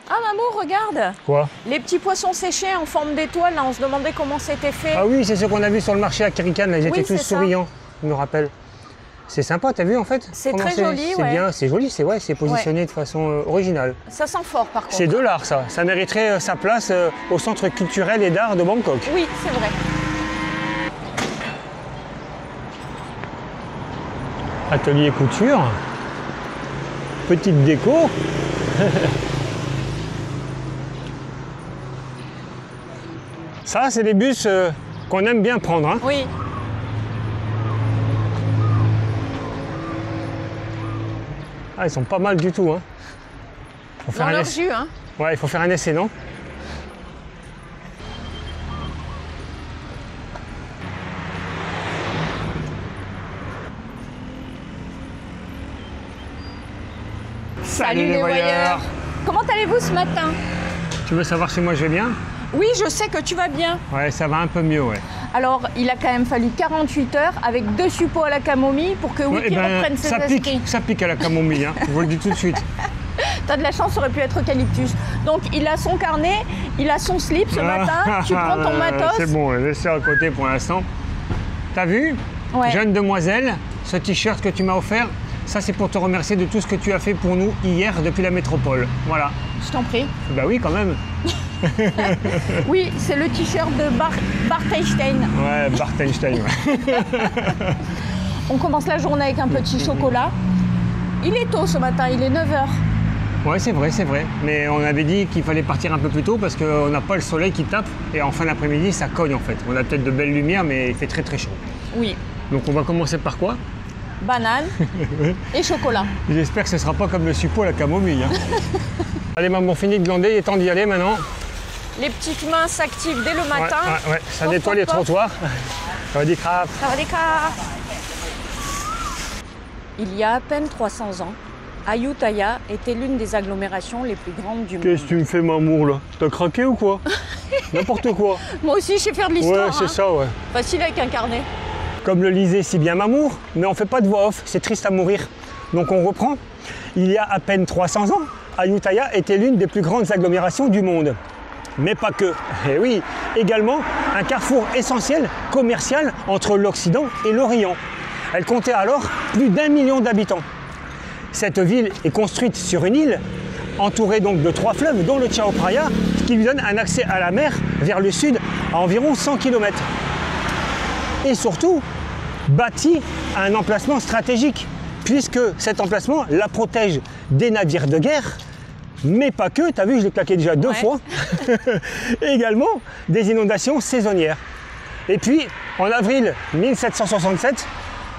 Ah Mamour, regarde. Quoi? Les petits poissons séchés en forme d'étoile, là, on se demandait comment c'était fait. Ah oui, c'est ce qu'on a vu sur le marché à Kirikan, là, ils étaient tous c'est ça. souriants, je me rappelle. C'est sympa, t'as vu en fait? C'est Comment très joli, C'est ouais. bien, c'est joli, c'est positionné de façon originale. Ça sent fort par contre. C'est de l'art ça, ça mériterait sa place au centre culturel et d'art de Bangkok. Oui, c'est vrai. Atelier couture, petite déco. Ça, c'est des bus qu'on aime bien prendre. Hein. Oui. Ah, ils sont pas mal du tout. Hein. Faut faire Dans un leur essai. jus, hein. Ouais, il faut faire un essai, non? Salut les voyeurs. Comment allez-vous ce matin? Tu veux savoir si moi je vais bien? Oui, je sais que tu vas bien. Ouais, ça va un peu mieux, ouais. Alors, il a quand même fallu 48 heures avec 2 suppos à la camomille pour que Ouais, Wiki reprenne ses esprits. ça pique à la camomille, hein. Je vous le dis tout de suite. T'as de la chance, ça aurait pu être eucalyptus. Donc, il a son carnet, il a son slip ce matin, tu prends ton matos. C'est bon, laisse ça à côté pour l'instant. T'as vu? Ouais. Jeune demoiselle, ce t-shirt que tu m'as offert, ça c'est pour te remercier de tout ce que tu as fait pour nous hier depuis la métropole. Voilà. Je t'en prie. Bah oui, quand même. Oui, c'est le t-shirt de Bart Einstein. Ouais, Bart Einstein, ouais. On commence la journée avec un petit chocolat. Il est tôt ce matin, il est 9h. Ouais, c'est vrai. Mais on avait dit qu'il fallait partir un peu plus tôt parce qu'on n'a pas le soleil qui tape et en fin d'après-midi, ça cogne en fait. On a peut-être de belles lumières, mais il fait très très chaud. Oui. Donc on va commencer par quoi? Banane et chocolat. J'espère que ce ne sera pas comme le suppôt à la camomille. Hein. Allez, maman, fini de glander, il est temps d'y aller maintenant. Les petites mains s'activent dès le matin. Ouais. Ça Pop, nettoie pop, les pop. trottoirs. Ça va dire crap. Ça va des cas. Il y a à peine 300 ans, Ayutthaya était l'une des agglomérations les plus grandes du monde. Qu'est-ce que tu me fais, Mamour, là? T'as craqué ou quoi? N'importe quoi. Moi aussi, je sais faire de l'histoire. Ouais, c'est ça, ouais. Facile avec un carnet. Comme le lisait si bien Mamour, mais on fait pas de voix off, c'est triste à mourir. Donc on reprend. Il y a à peine 300 ans, Ayutthaya était l'une des plus grandes agglomérations du monde. Mais pas que. Et oui, également un carrefour essentiel commercial entre l'Occident et l'Orient. Elle comptait alors plus d'1 million d'habitants. Cette ville est construite sur une île, entourée donc de 3 fleuves, dont le Chao Phraya, qui lui donne un accès à la mer vers le sud à environ 100 km. Et surtout, bâtie à un emplacement stratégique, puisque cet emplacement la protège des navires de guerre, mais pas que, t'as vu, je l'ai claqué déjà 2 fois, et également des inondations saisonnières. Et puis, en avril 1767,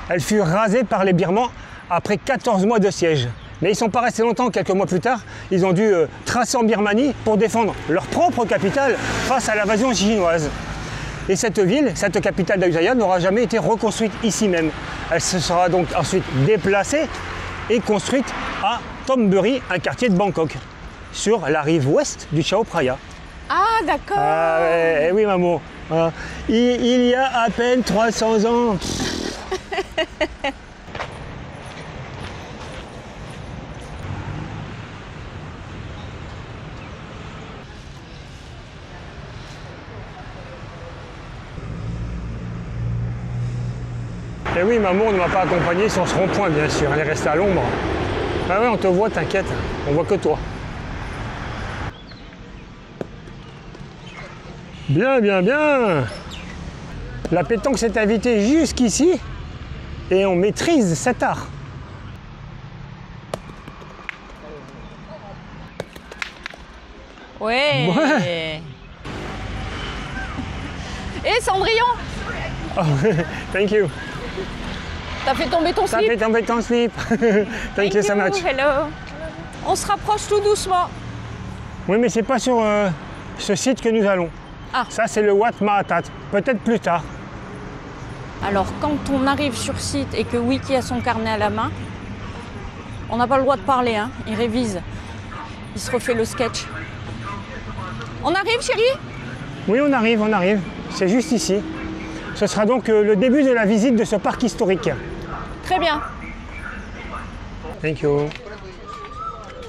elle fut rasée par les Birmans après 14 mois de siège. Mais ils ne sont pas restés longtemps, quelques mois plus tard, ils ont dû tracer en Birmanie pour défendre leur propre capitale face à l'invasion chinoise. Et cette ville, cette capitale d'Ayutthaya, n'aura jamais été reconstruite ici même. Elle se sera donc ensuite déplacée et construite à Thonburi, un quartier de Bangkok, sur la rive ouest du Chao Phraya. Ah, d'accord. Ah ouais, oui, maman. Ah, il y a à peine 300 ans. Et oui, maman ne m'a pas accompagné sur ce rond-point, bien sûr. Elle est restée à l'ombre. Ah ouais, on te voit, t'inquiète. On voit que toi. Bien. La pétanque s'est invitée jusqu'ici et on maîtrise cet art. Ouais. Et Cendrillon, Oh, thank you. t'as fait tomber ton Ça slip. fait tomber ton slip. Thank you so much. Hello. On se rapproche tout doucement. Oui, mais c'est pas sur ce site que nous allons. Ah. Ça, c'est le Wat Mahatat. Peut-être plus tard. Alors, quand on arrive sur site et que Wiki a son carnet à la main, on n'a pas le droit de parler, hein. Il révise. Il se refait le sketch. On arrive, chérie? Oui, on arrive. C'est juste ici. Ce sera donc le début de la visite de ce parc historique. Très bien. Thank you.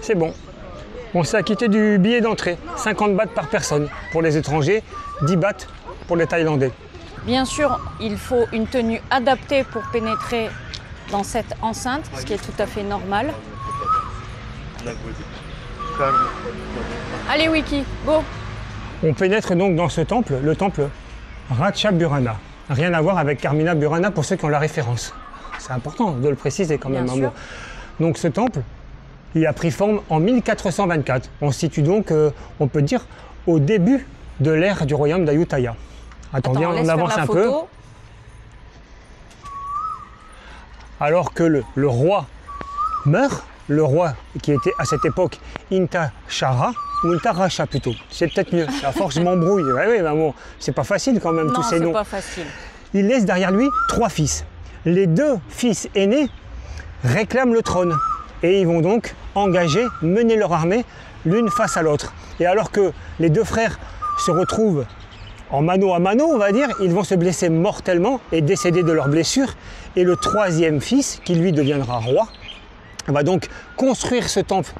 C'est bon. On s'est acquitté du billet d'entrée, 50 bahts par personne pour les étrangers, 10 bahts pour les Thaïlandais. Bien sûr, il faut une tenue adaptée pour pénétrer dans cette enceinte, ce qui est tout à fait normal. Allez Wiki, go! On pénètre donc dans ce temple, le temple Ratchaburana. Rien à voir avec Carmina Burana pour ceux qui ont la référence. C'est important de le préciser quand même. Bien sûr. Donc ce temple, il a pris forme en 1424. On se situe donc, on peut dire, au début de l'ère du royaume d'Ayutthaya. Attendez, on avance un peu. Alors que le roi meurt, le roi qui était à cette époque Intashara, ou Intarasha plutôt, c'est peut-être mieux, à force je m'embrouille. Oui, bon, c'est pas facile quand même tous ces noms. Non, c'est pas facile. Il laisse derrière lui 3 fils. Les 2 fils aînés réclament le trône et ils vont donc mener leur armée l'une face à l'autre. Et alors que les 2 frères se retrouvent en mano à mano, on va dire, ils vont se blesser mortellement et décéder de leurs blessures. Et le 3e fils, qui lui deviendra roi, va donc construire ce temple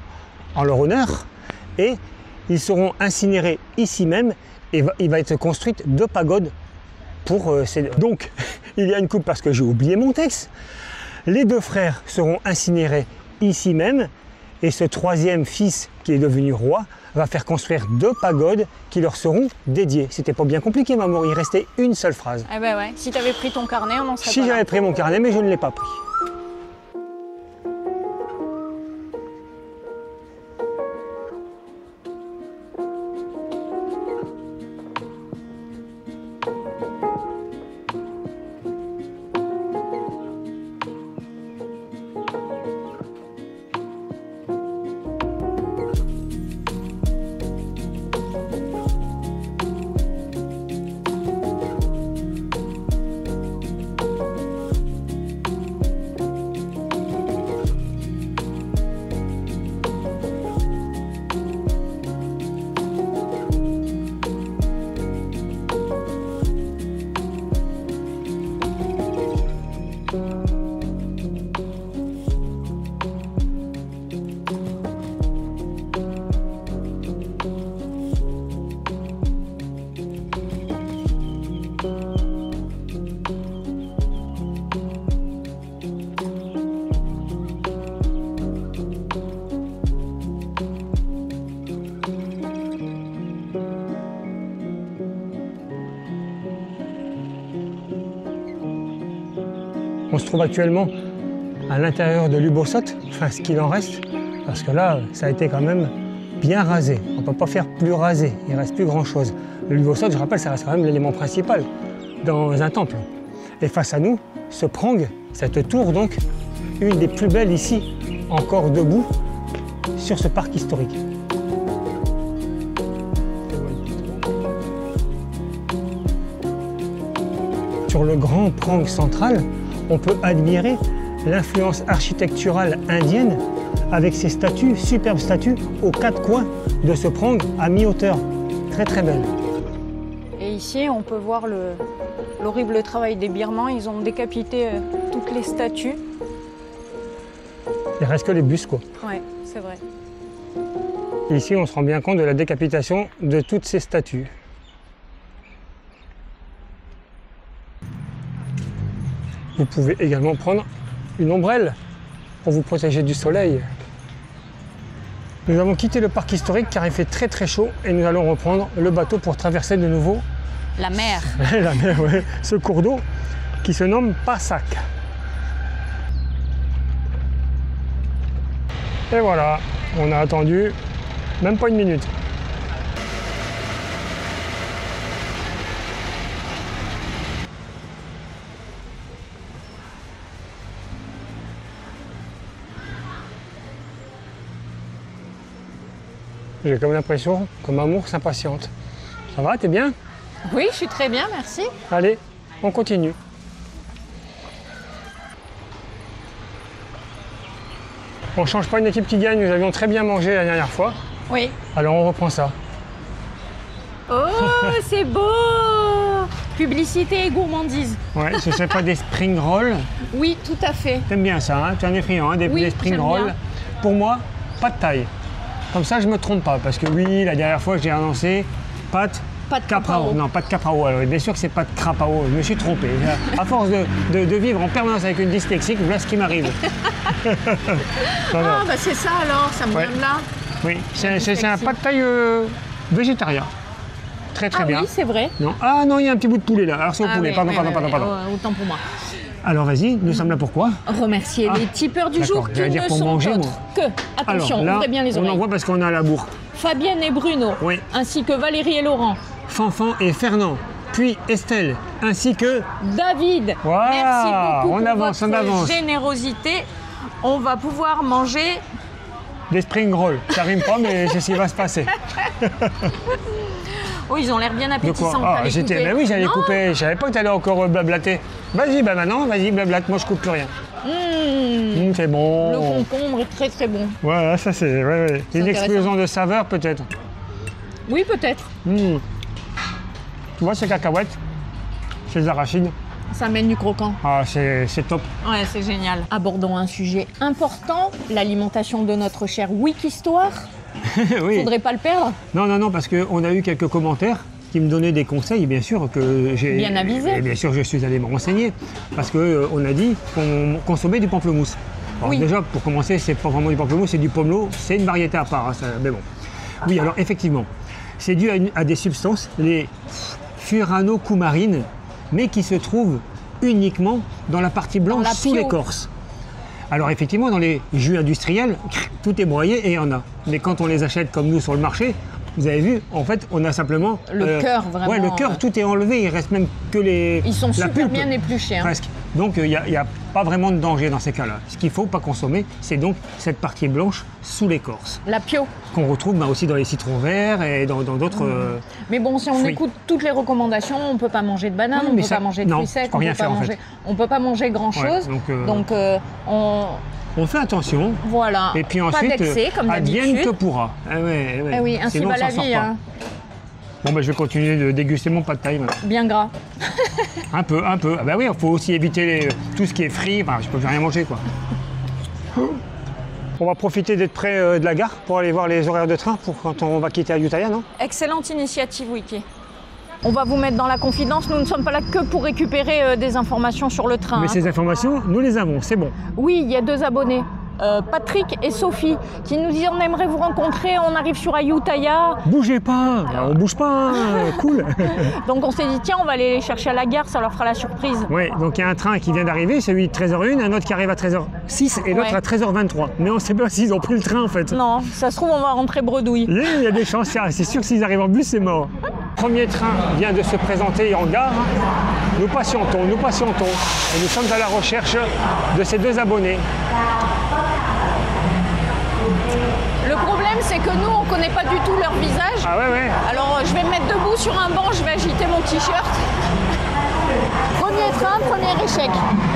en leur honneur et ils seront incinérés ici même et il va être construite 2 pagodes pour ces... Donc, il y a une coupe parce que j'ai oublié mon texte. Les 2 frères seront incinérés ici même et ce 3e fils qui est devenu roi va faire construire 2 pagodes qui leur seront dédiées. C'était pas bien compliqué, maman, il restait une seule phrase. Eh ben ouais, si tu avais pris ton carnet, on en serait Si pas là. j'avais pris mon carnet, mais je ne l'ai pas pris. On se trouve actuellement à l'intérieur de l'Ubosot, enfin ce qu'il en reste, parce que là, ça a été quand même bien rasé. On ne peut pas faire plus rasé, il ne reste plus grand-chose. L'Ubosot, je rappelle, ça reste quand même l'élément principal dans un temple. Et face à nous, ce prang, cette tour donc, une des plus belles ici, encore debout, sur ce parc historique. Sur le grand prang central, on peut admirer l'influence architecturale indienne avec ces statues, superbes statues, aux 4 coins de ce prang à mi-hauteur. Très très belle. Et ici, on peut voir l'horrible travail des Birmans. Ils ont décapité toutes les statues. Il reste que les bustes, quoi. Ouais, c'est vrai. Ici, on se rend bien compte de la décapitation de toutes ces statues. Vous pouvez également prendre une ombrelle pour vous protéger du soleil. Nous avons quitté le parc historique car il fait très très chaud et nous allons reprendre le bateau pour traverser de nouveau La mer. la mer, ouais, ce cours d'eau qui se nomme Passac. Et voilà, on a attendu même pas une minute. J'ai comme l'impression que Mamour s'impatiente. Ça va, t'es bien? Oui, je suis très bien, merci. Allez, on continue. On ne change pas une équipe qui gagne, nous avions très bien mangé la dernière fois. Oui. Alors on reprend ça. Oh, c'est beau! Publicité et gourmandise. Ouais, ce serait pas des spring rolls? Oui, tout à fait. T'aimes bien ça, hein? Tu en es friand, hein, des Oui, spring j'aime rolls. bien. Pour moi, pas de taille. Comme ça, je me trompe pas. Parce que oui, la dernière fois, j'ai annoncé pâte caprao. Non, pas de caprao. Alors, bien sûr que c'est pas de crapao. Je me suis trompé. À force de vivre en permanence avec une dyslexique, voilà ce qui m'arrive. Ah, bah c'est ça alors, ça me vient de là. Oui, c'est un pad thaï végétarien. Très bien. Oui, c'est vrai. Non. Ah non, il y a un petit bout de poulet là. Alors c'est au poulet, oui, pardon. Autant pour moi. Alors vas-y, nous sommes là pourquoi? Remercier les tipeurs du jour qui ne sont manger, autres que, attention, alors, là, ouvrez bien les oreilles, on en voit parce qu'on a la bourre. Fabienne et Bruno, Oui. ainsi que Valérie et Laurent, Fanfan et Fernand, puis Estelle, ainsi que David. Voilà, Merci beaucoup on pour avance, votre on avance. générosité. On va pouvoir manger. des spring rolls. Ça rime pas, mais c'est ce qui va se passer. Oh, ils ont l'air bien De appétissants. quoi? Ah, j'étais. Ben oui, j'allais Non. couper. Je savais pas que tu allais encore blablater. Vas-y, ben maintenant, vas-y, blablate. Moi, je coupe plus rien. C'est bon. Le concombre est très très bon. Voilà, ça c'est. Ouais. Une explosion de saveur peut-être. Oui, peut-être. Tu vois ces cacahuètes, ces arachides. Ça mène du croquant. Ah, c'est top. Ouais, c'est génial. Abordons un sujet important, l'alimentation de notre chère Wikistoire. Oui. Faudrait pas le perdre. Non, parce qu'on a eu quelques commentaires qui me donnaient des conseils, bien sûr, que j'ai... Bien avisé. Et bien sûr, je suis allé me renseigner, parce qu'on a dit qu'on consommait du pamplemousse. Alors Oui. déjà, pour commencer, c'est pas vraiment du pamplemousse, c'est du pomelo, c'est une variété à part, hein, mais bon. Oui, alors effectivement, c'est dû à des substances, les furanocoumarines, mais qui se trouvent uniquement dans la partie blanche la sous pio. l'écorce. Alors effectivement, dans les jus industriels, tout est broyé et il y en a. Mais quand on les achète comme nous sur le marché, vous avez vu, en fait, on a simplement... Le cœur, vraiment. Ouais, le cœur, tout est enlevé, il reste même que les... Ils sont la super pulpe, bien épluchés. Hein. presque. Donc il n'y a pas vraiment de danger dans ces cas-là. Ce qu'il ne faut pas consommer, c'est donc cette partie blanche sous l'écorce, La pio. qu'on retrouve aussi dans les citrons verts et dans d'autres... Mais bon, si on fruits. écoute toutes les recommandations, on ne peut pas manger de bananes, Oui, on ne mais peut ça- pas manger de non, fruits secs, faut rien faire, en fait. on peut pas manger grand-chose. Ouais, donc On fait attention. voilà, Et puis pas ensuite, d'excès comme advienne que d'habitude. pourra. Ah ouais, Eh oui, ainsi Sinon, va on la s'en sort vie, pas. hein. Bon, ben, je vais continuer de déguster mon pad thaï maintenant. Bien gras. Un peu. Ah bah oui, il faut aussi éviter tout ce qui est frit. Enfin, je peux plus rien manger, quoi. On va profiter d'être près de la gare pour aller voir les horaires de train pour quand on va quitter Ayutthaya, non? Excellente initiative, Wiki. On va vous mettre dans la confidence, nous ne sommes pas là que pour récupérer des informations sur le train. Mais hein. ces informations, nous les avons, c'est bon. Oui, il y a 2 abonnés, Patrick et Sophie, qui nous disent on aimerait vous rencontrer, on arrive sur Ayutthaya. Bougez pas, on bouge pas, cool. Donc on s'est dit tiens, on va aller les chercher à la gare, ça leur fera la surprise. Oui, donc il y a un train qui vient d'arriver, celui de 13h01, un autre qui arrive à 13h06 et l'autre Ouais. à 13h23. Mais on ne sait pas s'ils ont pris le train en fait. Non, ça se trouve on va rentrer bredouille. Il y a des chances, c'est sûr que s'ils arrivent en bus, c'est mort. Premier train vient de se présenter en gare. Nous patientons. Et nous sommes à la recherche de ces 2 abonnés. Le problème c'est que nous on connaît pas du tout leur visage. Ah ouais. Alors je vais me mettre debout sur un banc, je vais agiter mon t-shirt. Premier train, premier échec.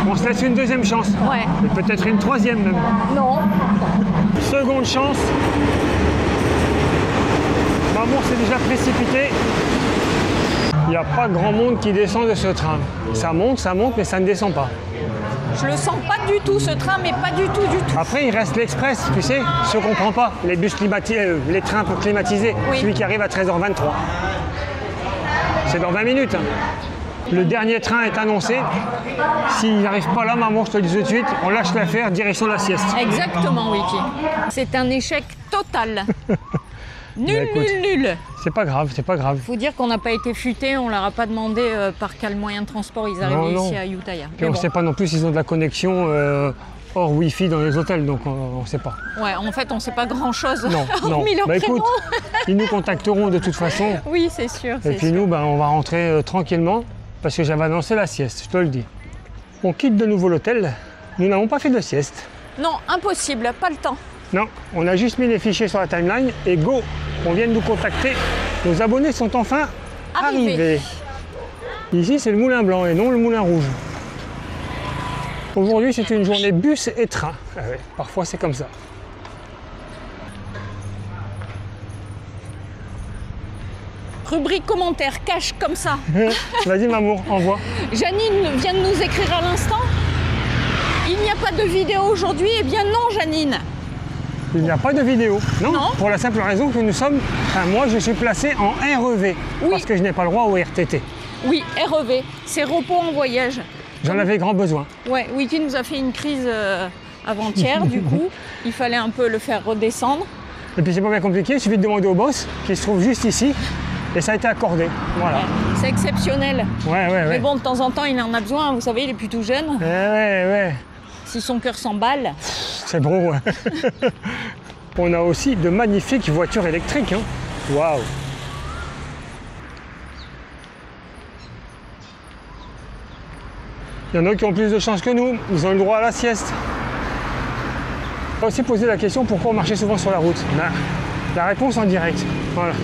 On se laisse une 2e chance. Ouais. Et peut-être une 3e même. Non. Seconde chance. Maman s'est déjà précipité. Il n'y a pas grand monde qui descend de ce train. Ça monte, mais ça ne descend pas. Je le sens pas du tout ce train, mais pas du tout. Après, il reste l'Express, tu sais, ce qu'on prend pas, les bus climatisés, les trains pour climatiser, Oui. celui qui arrive à 13h23. C'est dans 20 minutes. Hein. Le dernier train est annoncé. S'il n'arrive pas là, maman, je te le dis tout de suite, on lâche l'affaire, direction la sieste. Exactement, Wiki. C'est un échec total. Nul. C'est pas grave. Faut dire qu'on n'a pas été futé, on leur a pas demandé par quel moyen de transport ils arrivaient ici à Ayutthaya. Et on ne sait pas non plus s'ils ont de la connexion hors Wi-Fi dans les hôtels, donc on ne sait pas. Ouais, en fait, on sait pas grand-chose. Non. Hormis leur prénom. Écoute, ils nous contacteront de toute façon. Oui, c'est sûr. Et puis nous, on va rentrer tranquillement, parce que j'avais annoncé la sieste, je te le dis. On quitte de nouveau l'hôtel. Nous n'avons pas fait de sieste. Non, impossible, pas le temps. Non, on a juste mis les fichiers sur la timeline et go, on vient de nous contacter. Nos abonnés sont enfin arrivés. Ici, c'est le Moulin Blanc et non le Moulin Rouge. Aujourd'hui, c'est une journée bus et train. Ah ouais, parfois, c'est comme ça. Rubrique commentaire, cash comme ça. Vas-y, Mamour, envoie. Janine vient de nous écrire à l'instant. Il n'y a pas de vidéo aujourd'hui. Eh bien non, Janine. Il n'y a pas de vidéo. Non, Non. pour la simple raison que nous sommes... Enfin, moi, je suis placé en REV. Oui. Parce que je n'ai pas le droit au RTT. Oui, REV, c'est repos en voyage. J'en avais grand besoin. Ouais, Wiki nous a fait une crise avant-hier, du coup, il fallait un peu le faire redescendre. Et puis c'est pas bien compliqué, il suffit de demander au boss, qui se trouve juste ici, et ça a été accordé. Voilà. C'est exceptionnel. Ouais, ouais, Mais ouais. bon, de temps en temps, il en a besoin, vous savez, il est plus tout jeune. Ouais, ouais. Si son cœur s'emballe. C'est bon, ouais. On a aussi de magnifiques voitures électriques. Hein. Waouh. Il y en a qui ont plus de chance que nous, ils ont le droit à la sieste. On va aussi poser la question pourquoi on marchait souvent sur la route. Ben, la réponse en direct. Voilà.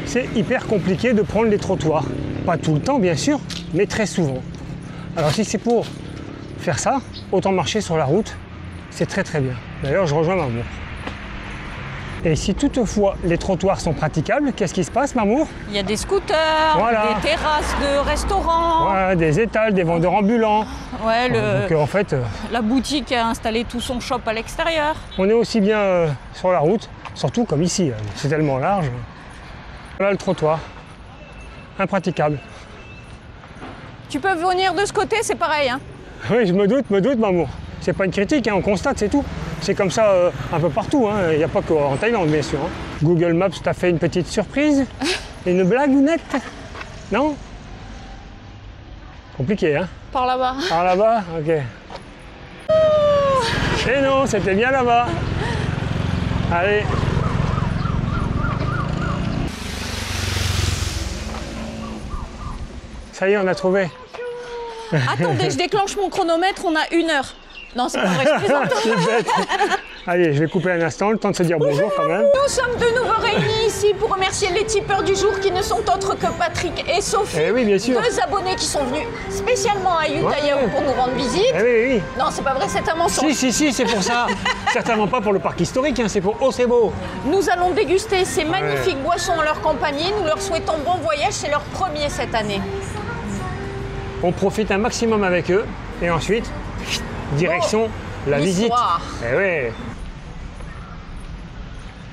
C'est hyper compliqué de prendre les trottoirs. Pas tout le temps bien sûr, mais très souvent. Alors si c'est pour faire ça, autant marcher sur la route, c'est très très bien. D'ailleurs je rejoins Mamour. Et si toutefois les trottoirs sont praticables, qu'est-ce qui se passe Mamour? Il y a des scooters, Voilà. des terrasses de restaurants. Ouais, des étals, des vendeurs ambulants. Ouais, Donc en fait, la boutique a installé tout son shop à l'extérieur. on est aussi bien sur la route, surtout comme ici, c'est tellement large. Voilà le trottoir, impraticable. Tu peux venir de ce côté, c'est pareil. Hein. Oui, je me doute, Mamour. C'est pas une critique, hein, on constate, c'est tout. C'est comme ça un peu partout, hein. Il n'y a pas qu'en Thaïlande, bien sûr. Hein. Google Maps t'a fait une petite surprise. Une blague nette. Non? Compliqué, hein? Par là-bas. Par là-bas? Ok. Et non, c'était bien là-bas. Allez. Ça y est, on a trouvé. Attendez, je déclenche mon chronomètre, on a 1 heure. Non, c'est pas vrai, je plaisante. C'est bête. Allez, je vais couper un instant, le temps de se dire bonjour quand même. Nous sommes de nouveau réunis ici pour remercier les tipeurs du jour qui ne sont autres que Patrick et Sophie. Eh oui, bien sûr. 2 abonnés qui sont venus spécialement à Ayutthaya Ouais. pour nous rendre visite. Eh oui, oui. Non, c'est pas vrai, c'est un mensonge. Si, c'est pour ça. Certainement pas pour le parc historique, hein, c'est pour Oh, c'est beau. Nous allons déguster ces magnifiques boissons en leur compagnie. Nous leur souhaitons bon voyage, c'est leur premier cette année. On profite un maximum avec eux et ensuite, direction la visite. l'histoire. Eh oui.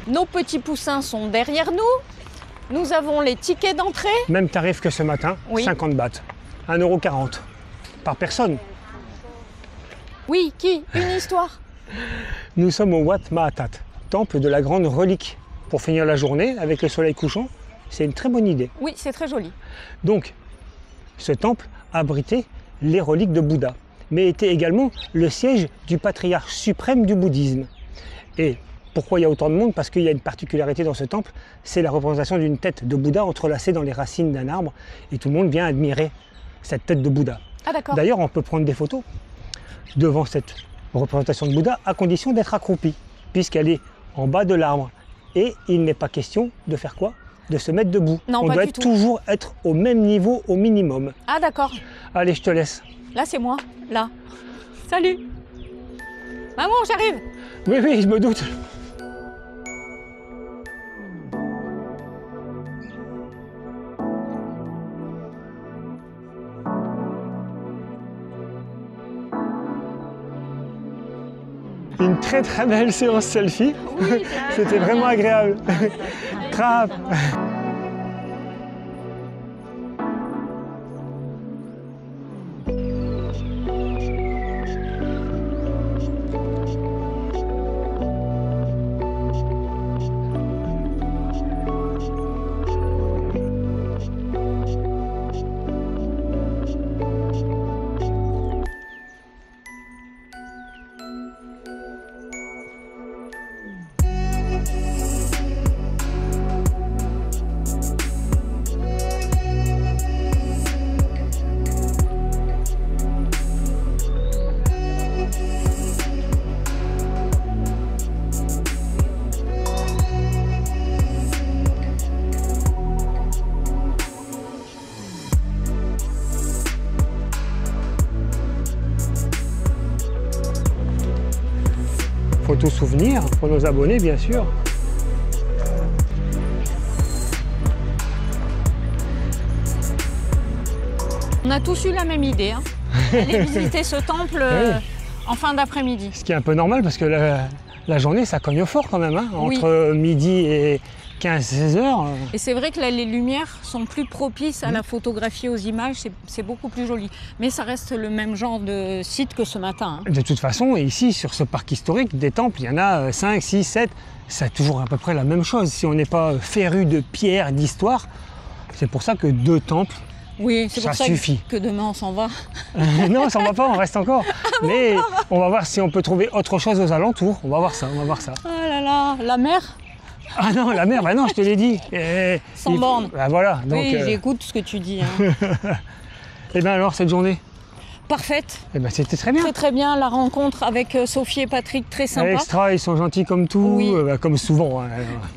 Nos petits poussins sont derrière nous. Nous avons les tickets d'entrée. Même tarif que ce matin, Oui. 50 bahts. 1,40 € par personne. Oui, qui? Une histoire. Nous sommes au Wat Mahatat, temple de la grande relique. Pour finir la journée avec le soleil couchant, c'est une très bonne idée. Oui, c'est très joli. Donc, ce temple abritait les reliques de Bouddha, mais était également le siège du patriarche suprême du bouddhisme. Et pourquoi il y a autant de monde? Parce qu'il y a une particularité dans ce temple, c'est la représentation d'une tête de Bouddha entrelacée dans les racines d'un arbre, et tout le monde vient admirer cette tête de Bouddha. Ah d'accord. D'ailleurs, on peut prendre des photos devant cette représentation de Bouddha à condition d'être accroupi, puisqu'elle est en bas de l'arbre. Et il n'est pas question de faire quoi? De se mettre debout. Non, on pas doit du tout. toujours être au même niveau au minimum. Ah d'accord. Allez, je te laisse. Là, c'est moi. Là. Salut. Maman, j'arrive. Oui, je me doute. Une très très belle séance selfie. C'était vraiment agréable. Crap. Photo souvenir pour nos abonnés, bien sûr. On a tous eu la même idée. Hein. Aller visiter ce temple Oui. en fin d'après-midi. Ce qui est un peu normal parce que la journée, ça cogne fort quand même, hein, Oui. entre midi et 15-16 heures. Et c'est vrai que là, les lumières sont plus propices à la photographie, aux images, c'est beaucoup plus joli. Mais ça reste le même genre de site que ce matin. Hein. De toute façon, ici, sur ce parc historique, des temples, il y en a 5, 6, 7. C'est toujours à peu près la même chose. Si on n'est pas féru de pierre, d'histoire, c'est pour ça que 2 temples, Oui, c'est pour ça suffit. que demain on s'en va. Non, on s'en va pas, on reste encore. Mais on va voir si on peut trouver autre chose aux alentours. On va voir ça, on va voir ça. Oh là là, la mer. Ah non, la mer, bah non, je te l'ai dit. Sans borne. Bah voilà. Donc, Oui, j'écoute ce que tu dis. Hein. Et bien alors, cette journée, Parfaite. eh ben, c'était très bien. Très très bien, la rencontre avec Sophie et Patrick, très sympa. Extra, ils sont gentils comme tout, Oui. comme souvent. Hein.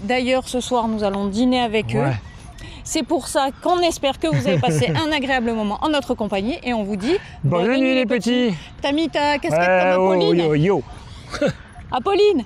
D'ailleurs, ce soir, nous allons dîner avec eux. Ouais. C'est pour ça qu'on espère que vous avez passé un agréable moment en notre compagnie et on vous dit Bonne nuit les petits. T'as mis ta casquette Ouais, comme oh, Apolline. yo, yo. Apolline.